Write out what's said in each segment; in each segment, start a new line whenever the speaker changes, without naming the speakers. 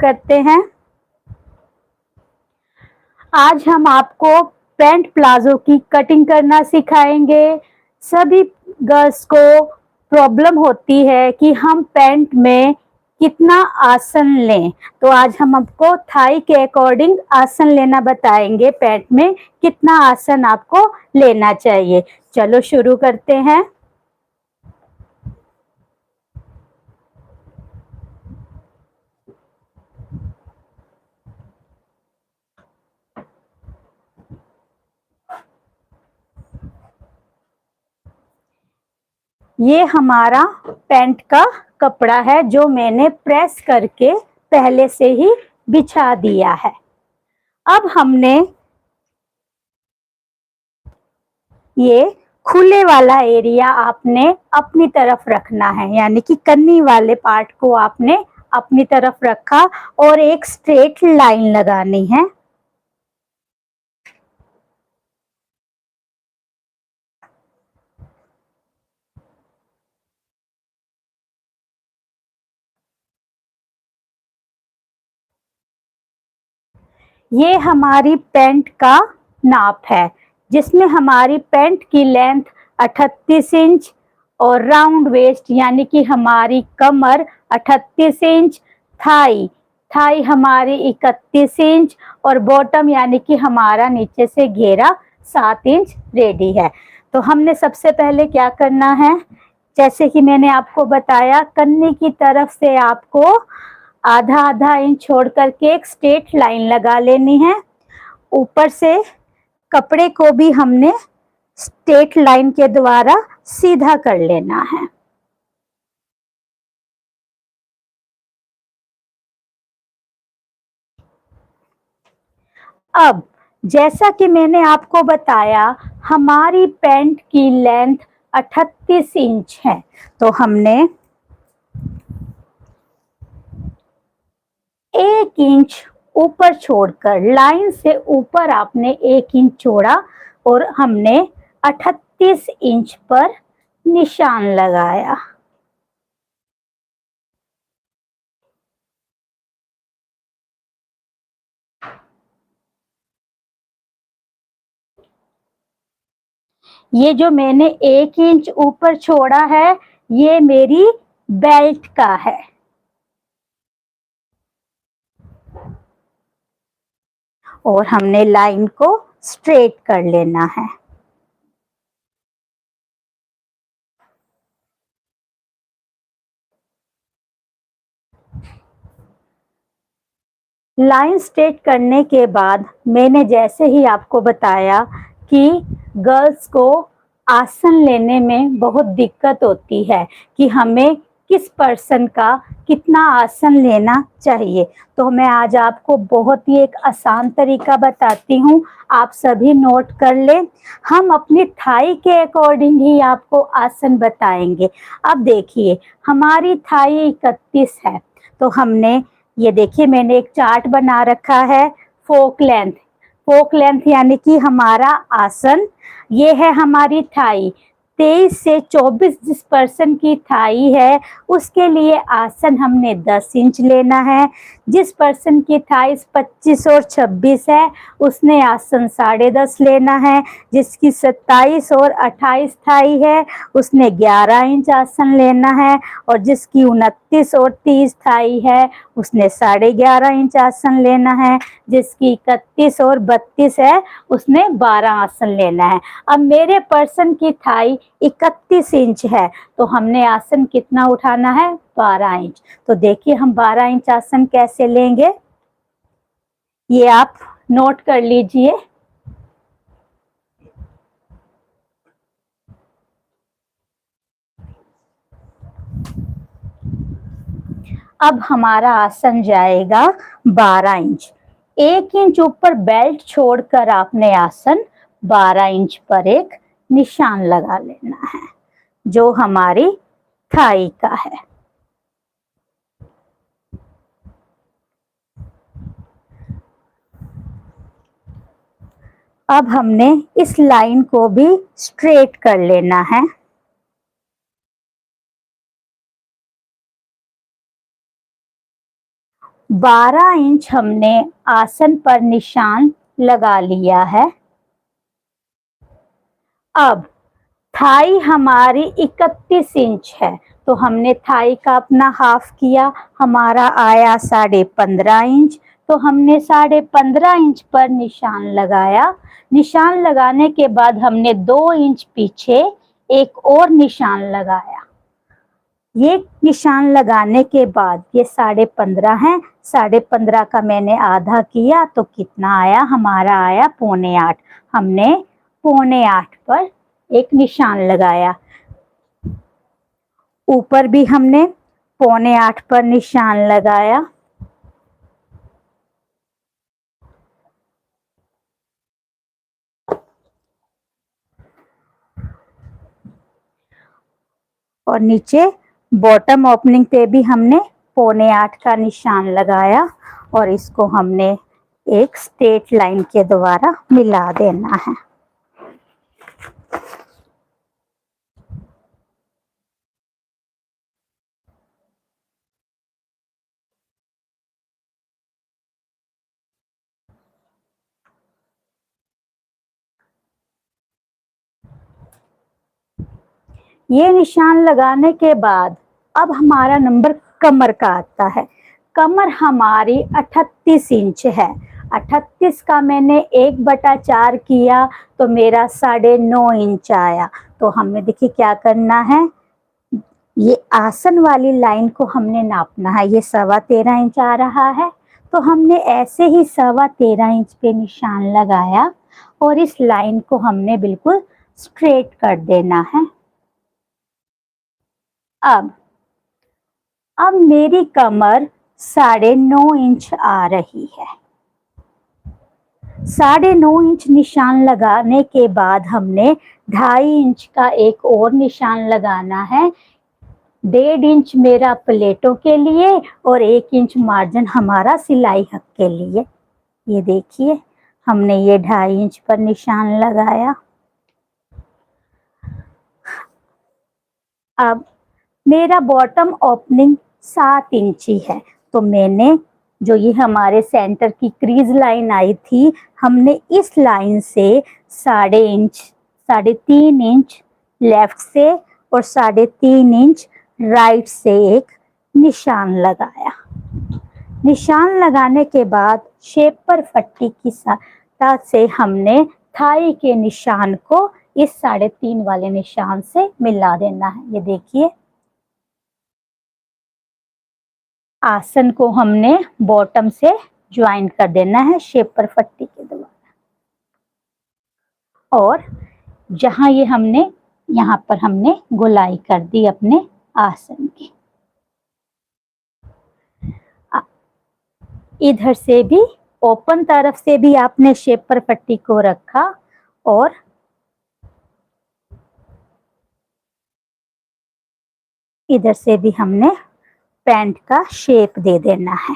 करते हैं। आज हम आपको पैंट प्लाजो की कटिंग करना सिखाएंगे। सभी गर्ल्स को प्रॉब्लम होती है कि हम पैंट में कितना आसन लें, तो आज हम आपको थाई के अकॉर्डिंग आसन लेना बताएंगे। पैंट में कितना आसन आपको लेना चाहिए। चलो शुरू करते हैं। ये हमारा पैंट का कपड़ा है जो मैंने प्रेस करके पहले से ही बिछा दिया है। अब हमने ये खुले वाला एरिया आपने अपनी तरफ रखना है, यानी कि कन्नी वाले पार्ट को आपने अपनी तरफ रखा और एक स्ट्रेट लाइन लगानी है। ये हमारी पैंट का नाप है, जिसमें हमारी पैंट की लेंथ 38 इंच और राउंड वेस्ट यानी कि हमारी कमर 38 इंच, थाई हमारी 31 इंच और बॉटम यानी कि हमारा नीचे से घेरा 7 इंच रेडी है। तो हमने सबसे पहले क्या करना है, जैसे कि मैंने आपको बताया, कन्नी की तरफ से आपको आधा आधा इंच छोड़ करके एक स्ट्रेट लाइन लगा लेनी है। ऊपर से कपड़े को भी हमने स्ट्रेट लाइन के द्वारा सीधा कर लेना है। अब जैसा कि मैंने आपको बताया, हमारी पैंट की लेंथ 38 इंच है, तो हमने 1 इंच ऊपर छोड़कर, लाइन से ऊपर आपने 1 इंच छोड़ा और हमने 38 इंच पर निशान लगाया। ये जो मैंने 1 इंच ऊपर छोड़ा है, ये मेरी बेल्ट का है। और हमने लाइन को स्ट्रेट कर लेना है। लाइन स्ट्रेट करने के बाद मैंने जैसे ही आपको बताया कि गर्ल्स को आसन लेने में बहुत दिक्कत होती है कि हमें किस पर्सन का कितना आसन लेना चाहिए, तो मैं आज आपको बहुत ही एक आसान तरीका बताती हूँ। आप सभी नोट कर लें। हम अपनी थाई के अकॉर्डिंग ही आपको आसन बताएंगे। अब देखिए, हमारी थाई 31 है, तो हमने ये देखिए मैंने एक चार्ट बना रखा है। फोक लेंथ यानी कि हमारा आसन, ये है हमारी थाई। 23 से 24 जिस पर्सन की थाई है उसके लिए आसन हमने 10 इंच लेना है। जिस पर्सन की थाई 25 और 26 है उसने आसन 10.5 लेना है। जिसकी 27 और 28 थाई है उसने 11 इंच आसन लेना है। और जिसकी 29 और 30 थाई है उसने 11.5 इंच आसन लेना है। जिसकी 31 और 32 है उसने 12 आसन लेना है। अब मेरे पर्सन की थाई 31 इंच है, तो हमने आसन कितना उठाना है, 12 इंच। तो देखिए हम 12 इंच आसन कैसे लेंगे, ये आप नोट कर लीजिए। अब हमारा आसन जाएगा 12 इंच। 1 इंच ऊपर बेल्ट छोड़कर आपने आसन 12 इंच पर एक निशान लगा लेना है, जो हमारी थाई का है। अब हमने इस लाइन को भी स्ट्रेट कर लेना है। 12 इंच हमने आसन पर निशान लगा लिया है। अब थाई हमारी 31 इंच है, तो हमने थाई का अपना हाफ किया, हमारा आया 15.5 इंच। तो हमने 15.5 इंच पर निशान लगाया। निशान लगाने के बाद हमने 2 इंच पीछे एक और निशान लगाया। ये निशान लगाने के बाद ये 15.5 है, 15.5 का मैंने आधा किया तो कितना आया, हमारा आया 7.25। हमने 7.25 पर एक निशान लगाया। ऊपर भी हमने 7.25 पर निशान लगाया। और नीचे बॉटम ओपनिंग पे भी हमने 7.25 का निशान लगाया और इसको हमने एक स्ट्रेट लाइन के द्वारा मिला देना है। ये निशान लगाने के बाद अब हमारा नंबर कमर का आता है। कमर हमारी 38 इंच है। 38 का मैंने 1/4 किया तो मेरा 9.5 इंच आया। तो हमें देखिए क्या करना है, ये आसन वाली लाइन को हमने नापना है। ये 13.25 इंच आ रहा है, तो हमने ऐसे ही 13.25 इंच पे निशान लगाया और इस लाइन को हमने बिल्कुल स्ट्रेट कर देना है। अब मेरी कमर 9.5 इंच आ रही है। 9.5 इंच निशान लगाने के बाद हमने 2.5 इंच का एक और निशान लगाना है। 1.5 इंच मेरा प्लेटों के लिए और 1 इंच मार्जिन हमारा सिलाई हक के लिए। ये देखिए हमने ये 2.5 इंच पर निशान लगाया। अब मेरा बॉटम ओपनिंग 7 इंची है, तो मैंने जो ये हमारे सेंटर की क्रीज लाइन आई थी, हमने इस लाइन से 3.5 इंच लेफ्ट से और 3.5 इंच राइट से एक निशान लगाया। निशान लगाने के बाद शेपर पट्टी की सहायता से हमने थाई के निशान को इस 3.5 वाले निशान से मिला देना है। ये देखिए आसन को हमने बॉटम से ज्वाइन कर देना है शेपर पट्टी के द्वारा। और जहां ये हमने यहाँ पर हमने गोलाई कर दी अपने आसन की। इधर से भी ओपन तरफ से भी आपने शेपर पट्टी को रखा और इधर से भी हमने पैंट का शेप दे देना है।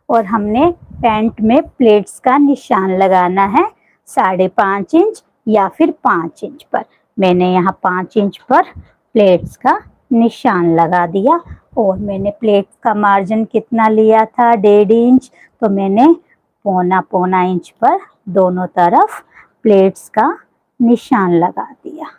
और हमने पैंट में प्लेट्स का निशान लगाना है 5.5 इंच या फिर 5 इंच पर। मैंने यहाँ 5 इंच पर प्लेट्स का निशान लगा दिया। और मैंने प्लेट्स का मार्जिन कितना लिया था, 1.5 इंच, तो मैंने 1.25 इंच पर दोनों तरफ प्लेट्स का निशान लगा दिया।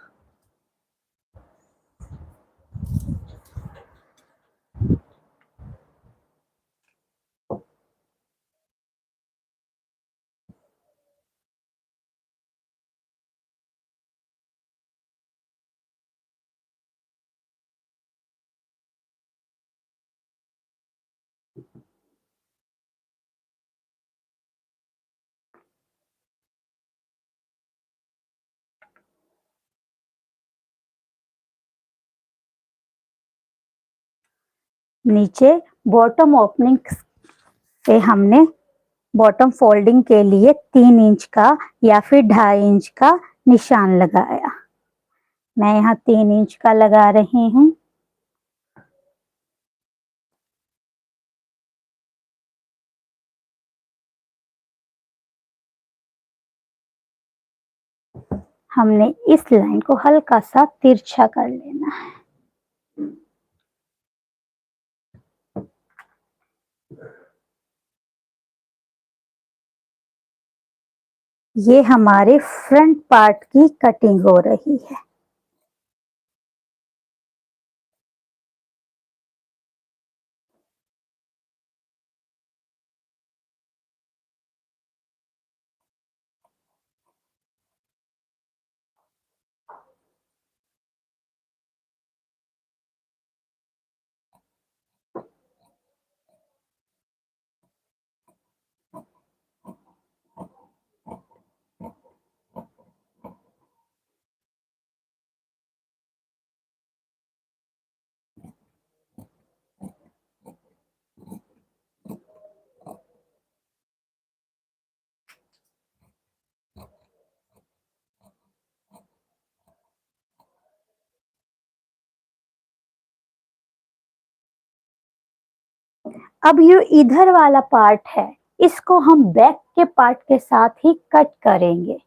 नीचे बॉटम ओपनिंग पे हमने बॉटम फोल्डिंग के लिए 3 इंच का या फिर 2.5 इंच का निशान लगाया। मैं यहाँ 3 इंच का लगा रही हूँ। हमने इस लाइन को हल्का सा तिरछा कर लेना है। ये हमारे फ्रंट पार्ट की कटिंग हो रही है। अब ये इधर वाला पार्ट है, इसको हम बैक के पार्ट के साथ ही कट करेंगे।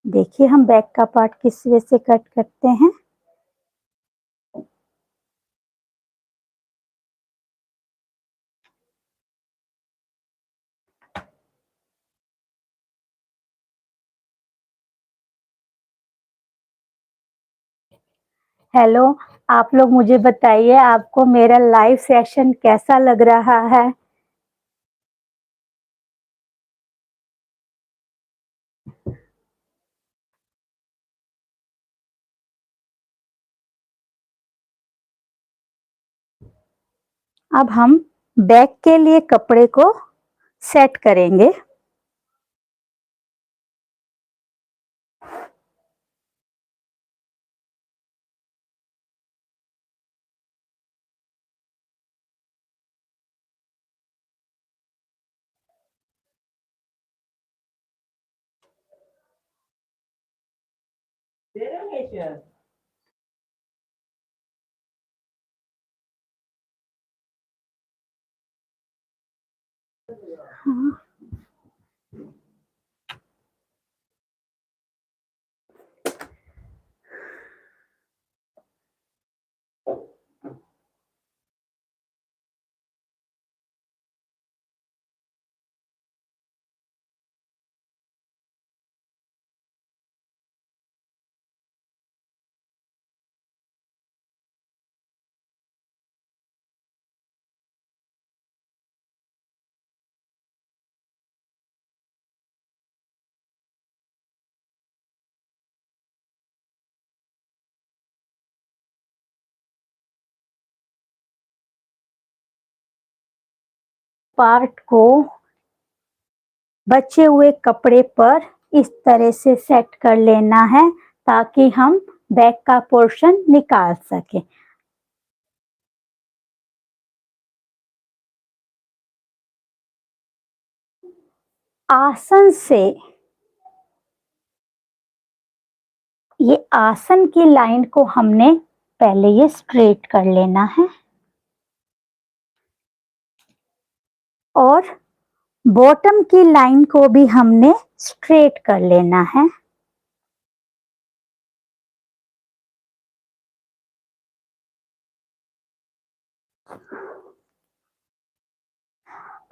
देखिए हम बैक का पार्ट किस वे से कट करते हैं। हेलो, आप लोग मुझे बताइए आपको मेरा लाइव सेशन कैसा लग रहा है। अब हम बैक के लिए कपड़े को सेट करेंगे। हाँ। पार्ट को बचे हुए कपड़े पर इस तरह से सेट कर लेना है ताकि हम बैक का पोर्शन निकाल सकें। आसन से ये आसन की लाइन को हमने पहले ये स्ट्रेट कर लेना है और बॉटम की लाइन को भी हमने स्ट्रेट कर लेना है।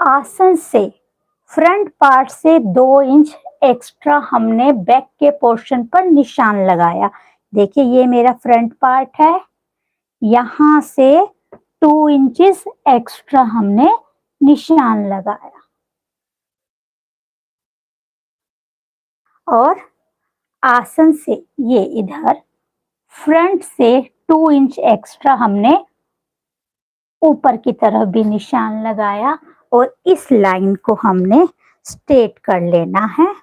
आसन से फ्रंट पार्ट से 2 इंच एक्स्ट्रा हमने बैक के पोर्शन पर निशान लगाया। देखिए ये मेरा फ्रंट पार्ट है, यहां से 2 इंचेस एक्स्ट्रा हमने निशान लगाया और आसन से ये इधर फ्रंट से 2 इंच एक्स्ट्रा हमने ऊपर की तरफ भी निशान लगाया और इस लाइन को हमने स्ट्रेट कर लेना है।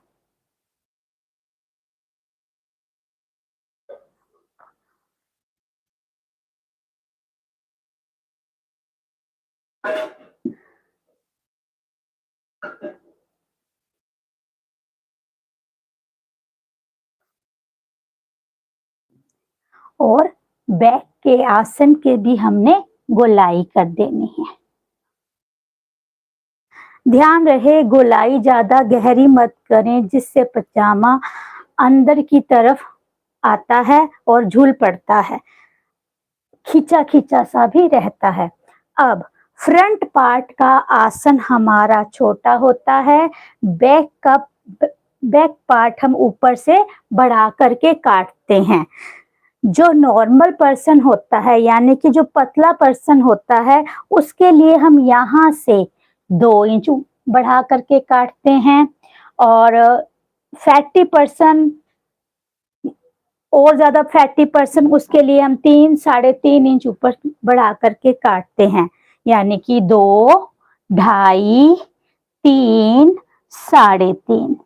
और बैक के आसन के भी हमने गोलाई कर देनी है। ध्यान रहे गोलाई ज्यादा गहरी मत करें जिससे पजामा अंदर की तरफ आता है और झूल पड़ता है, खींचा खींचा सा भी रहता है। अब फ्रंट पार्ट का आसन हमारा छोटा होता है, बैक पार्ट हम ऊपर से बढ़ा करके काटते हैं। जो नॉर्मल पर्सन होता है यानी कि जो पतला पर्सन होता है उसके लिए हम यहाँ से 2 इंच बढ़ा करके काटते हैं, और फैटी पर्सन और ज्यादा फैटी पर्सन उसके लिए हम 3-3.5 इंच ऊपर बढ़ा करके काटते हैं, यानी कि 2, 2.5, 3, 3.5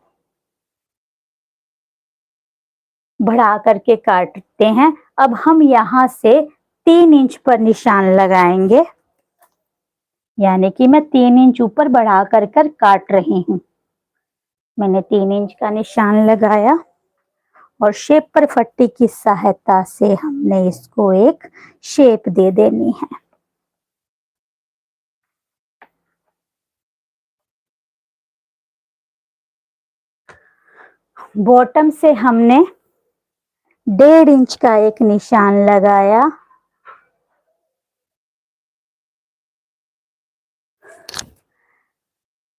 बढ़ा करके काटते हैं। अब हम यहाँ से 3 इंच पर निशान लगाएंगे, यानी कि मैं 3 इंच ऊपर बढ़ा कर काट रही हूँ। मैंने 3 इंच का निशान लगाया और शेप पर पट्टी की सहायता से हमने इसको एक शेप दे देनी है। बॉटम से हमने 1.5 इंच का एक निशान लगाया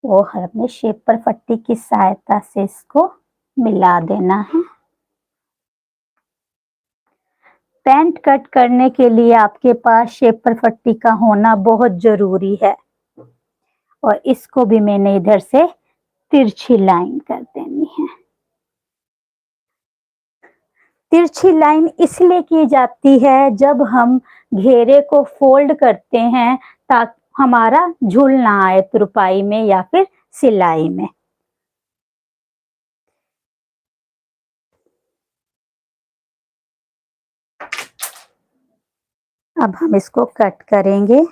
और हमने शेप पर पट्टी की सहायता से इसको मिला देना है। पैंट कट करने के लिए आपके पास शेप पर पट्टी का होना बहुत जरूरी है, और इसको भी मैंने इधर से तिरछी लाइन कर देनी है। तिरछी लाइन इसलिए की जाती है जब हम घेरे को फोल्ड करते हैं ताकि हमारा झूल ना आए तुरपाई में या फिर सिलाई में। अब हम इसको कट करेंगे।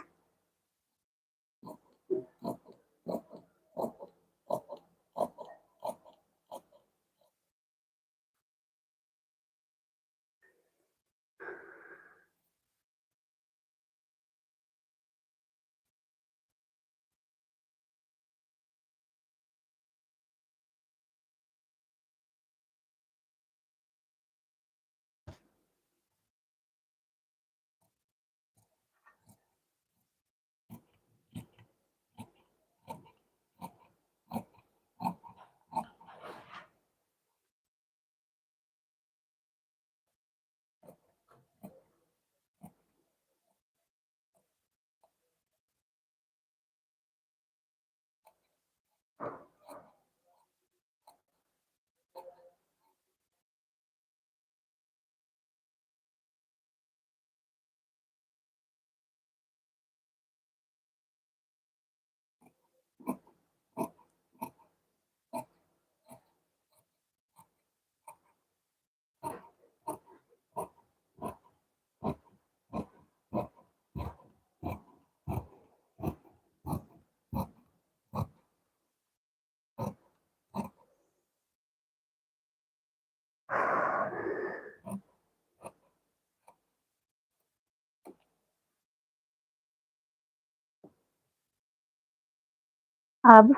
अब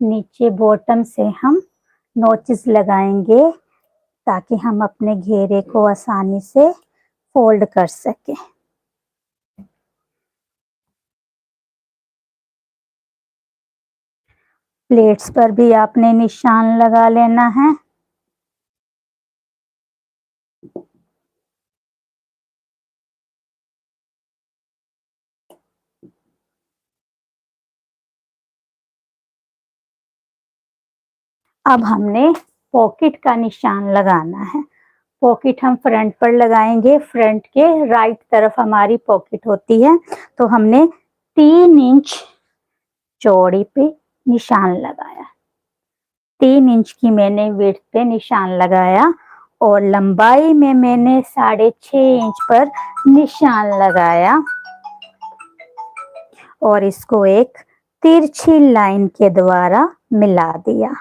नीचे बॉटम से हम नोचेस लगाएंगे ताकि हम अपने घेरे को आसानी से फोल्ड कर सकें। प्लेट्स पर भी आपने निशान लगा लेना है। अब हमने पॉकेट का निशान लगाना है। पॉकेट हम फ्रंट पर लगाएंगे, फ्रंट के राइट तरफ हमारी पॉकेट होती है, तो हमने 3 इंच चौड़ी पे निशान लगाया। 3 इंच की मैंने विड्थ पे निशान लगाया और लंबाई में मैंने 6.5 इंच पर निशान लगाया और इसको एक तिरछी लाइन के द्वारा मिला दिया।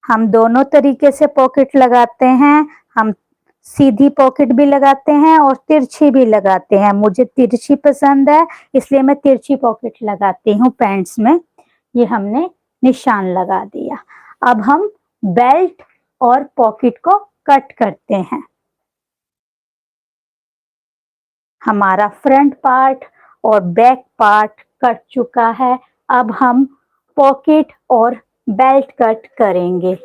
हम दोनों तरीके से पॉकेट लगाते हैं, हम सीधी पॉकेट भी लगाते हैं और तिरछी भी लगाते हैं। मुझे तिरछी पसंद है इसलिए मैं तिरछी पॉकेट लगाती हूँ पैंट्स में। ये हमने निशान लगा दिया। अब हम बेल्ट और पॉकेट को कट करते हैं। हमारा फ्रंट पार्ट और बैक पार्ट कट चुका है। अब हम पॉकेट और बेल्ट कट करेंगे।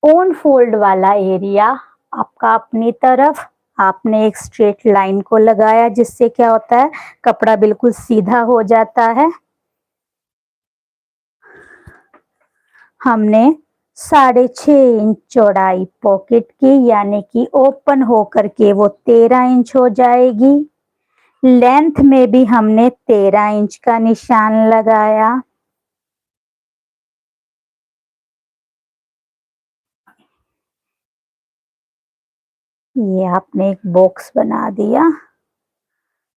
ओन फोल्ड वाला एरिया आपका अपनी तरफ, आपने एक स्ट्रेट लाइन को लगाया, जिससे क्या होता है, कपड़ा बिल्कुल सीधा हो जाता है। हमने 6.5 इंच चौड़ाई पॉकेट की, यानी कि ओपन होकर के वो 13 इंच हो जाएगी। लेंथ में भी हमने 13 इंच का निशान लगाया। ये आपने एक बॉक्स बना दिया,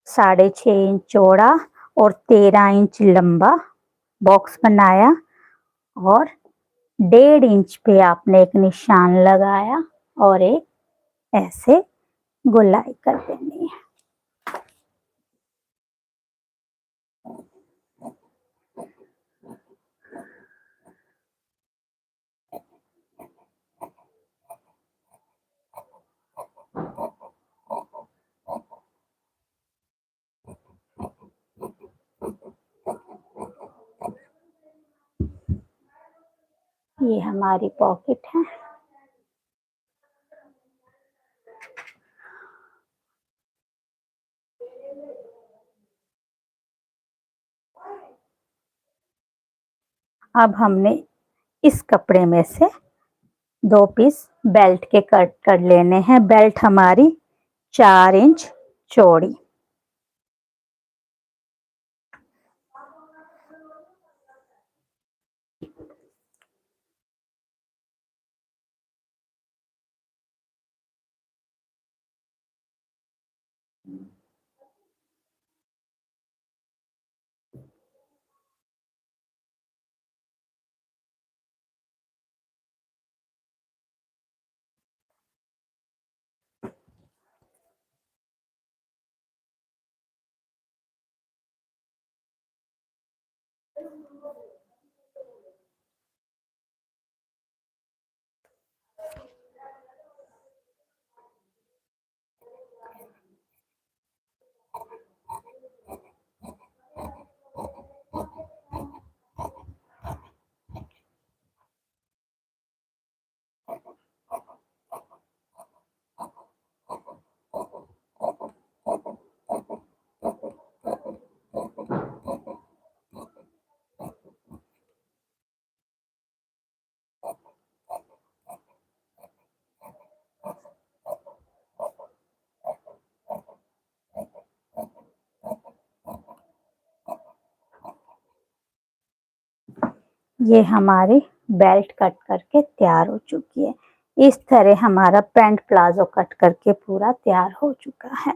6.5 इंच चौड़ा और 13 इंच लंबा बॉक्स बनाया, और 1.5 इंच पे आपने एक निशान लगाया और एक ऐसे गोलाई कर देनी है। ये हमारी पॉकेट है। अब हमने इस कपड़े में से 2 पीस बेल्ट के कट कर लेने हैं। बेल्ट हमारी 4 इंच चौड़ी। ये हमारी बेल्ट कट करके तैयार हो चुकी है। इस तरह हमारा पैंट प्लाजो कट करके पूरा तैयार हो चुका है।